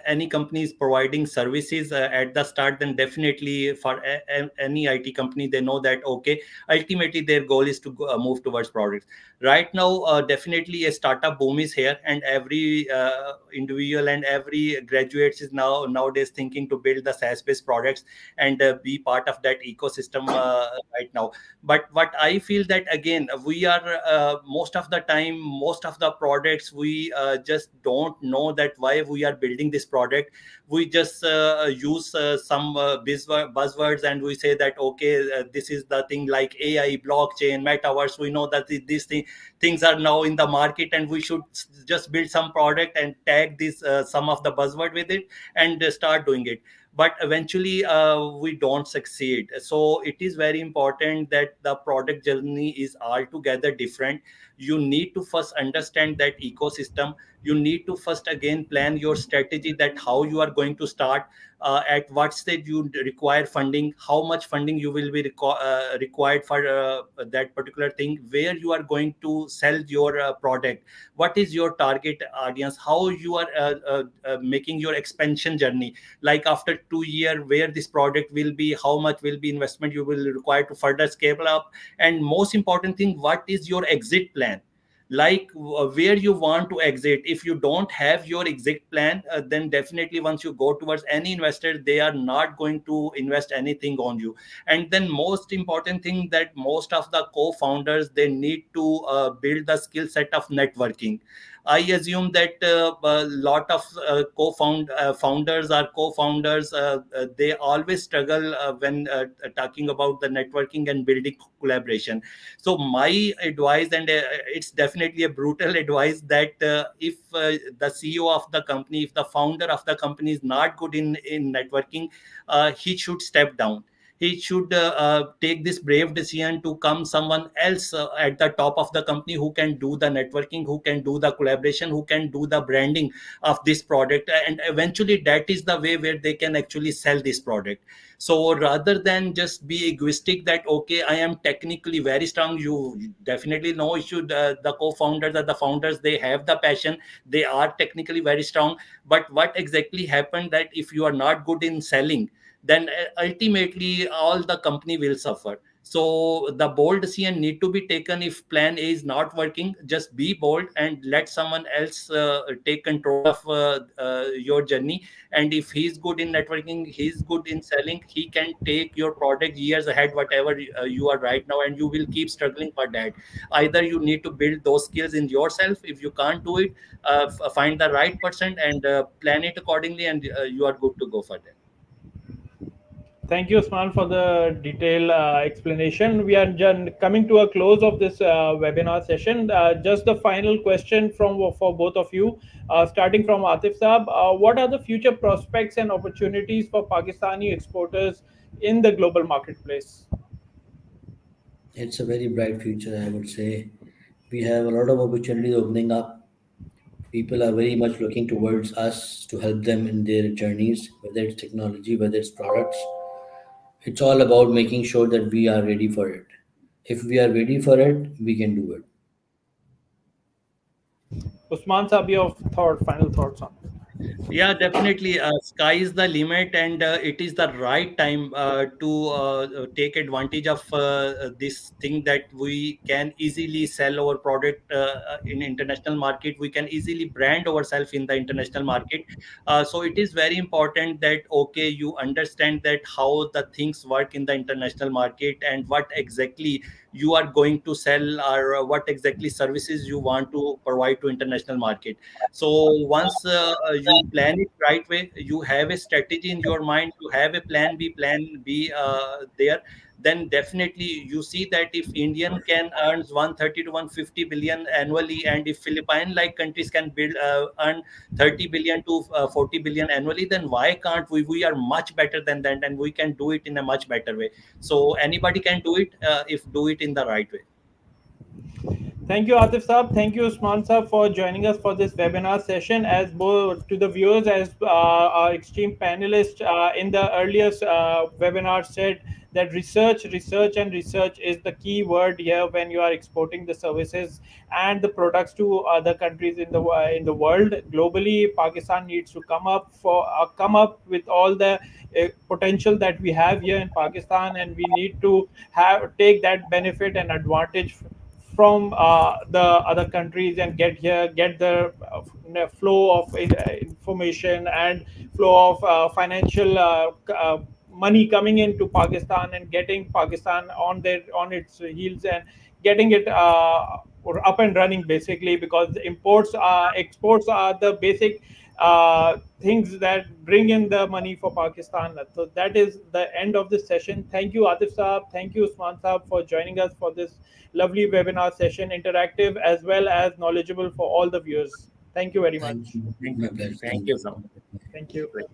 any company is providing services at the start, then definitely for any IT company, they know that okay, ultimately their goal is to move towards products. Right now, definitely a startup boom is here, and every individual and every graduates is nowadays thinking to build the SaaS-based products and be part of that ecosystem right now. But what I feel that again, we are most of the time, most of the products, we just don't know that why we are building this product. We just use some buzzwords, and we say that okay, this is the thing like AI, blockchain, metaverse. We know that things are now in the market, and we should just build some product and tag this some of the buzzword with it and start doing it. But eventually we don't succeed. So it is very important that the product journey is altogether different. You need to first understand that ecosystem. You need to first again plan your strategy, that how you are going to start, at what stage you require funding, how much funding you will be required for that particular thing, where you are going to sell your product, what is your target audience, how you are making your expansion journey, like after 2 year where this product will be, how much will be investment you will require to further scale up, and most important thing, what is your exit plan. like where you want to exit. If you don't have your exit plan, then definitely once you go towards any investor, they are not going to invest anything on you. And then most important thing, that most of the co-founders, they need to build the skill set of networking. I assume that a lot of founders or co-founders, they always struggle when talking about the networking and building collaboration. So my advice, and it's definitely a brutal advice, that if the CEO of the company, if the founder of the company is not good in networking, he should step down. He should take this brave decision to come someone else at the top of the company, who can do the networking, who can do the collaboration, who can do the branding of this product, and eventually that is the way where they can actually sell this product. So rather than just be egoistic that okay, I am technically very strong, you definitely know, you should the co-founders or the founders, they have the passion, they are technically very strong. But what exactly happened, that if you are not good in selling, then ultimately all the company will suffer. So the bold decision need to be taken. If plan A is not working, just be bold and let someone else take control of your journey. And if he's good in networking, he's good in selling, he can take your product years ahead, whatever you are right now, and you will keep struggling for that. Either you need to build those skills in yourself. If you can't do it, find the right person and plan it accordingly, and you are good to go for that.
Thank you, Usman, for the detailed explanation. We are coming to a close of this webinar session. Just the final question from for both of you, starting from Atif Saab. What are the future prospects and opportunities for Pakistani exporters in the global marketplace?
It's a very bright future, I would say. We have a lot of opportunities opening up. People are very much looking towards us to help them in their journeys, whether it's technology, whether it's products. It's all about making sure that we are ready for it. If we are ready for it, we can do it.
Usman Saab, your final thoughts on it.
Yeah, definitely. Sky is the limit, and it is the right time to take advantage of this thing, that we can easily sell our product in international market. We can easily brand ourselves in the international market. So it is very important that okay, you understand that how the things work in the international market, and what exactly you are going to sell, or what exactly services you want to provide to international market. So once you plan it right way, you have a strategy in your mind, you have a plan b there, then definitely you see that if Indian can earn 130 to 150 billion annually, and if Philippine like countries can build earn 30 billion to 40 billion annually, then why can't we are much better than that, and we can do it in a much better way. So anybody can do it if do it in the right way.
Thank you, Atif Saab. Thank you, Usman Saab, for joining us for this webinar session. As both to the viewers, as our esteemed panelists in the earlier webinar said, that research, and research is the key word here when you are exporting the services and the products to other countries in the world. Globally, Pakistan needs to come up with all the potential that we have here in Pakistan, and we need to have take that benefit and advantage from the other countries and get here, get the flow of information and flow of financial money coming into Pakistan, and getting Pakistan on its heels, and getting it or up and running, basically, because exports are the basic things that bring in the money for Pakistan. So that is the end of this session. Thank you, Atif Saab. Thank you, Usman Saab, for joining us for this lovely webinar session, interactive as well as knowledgeable for all the viewers. Thank you very
Thank
much.
you.
Thank
My
you.
pleasure.
Thank
Thank
you so
you.
Thank you.
much.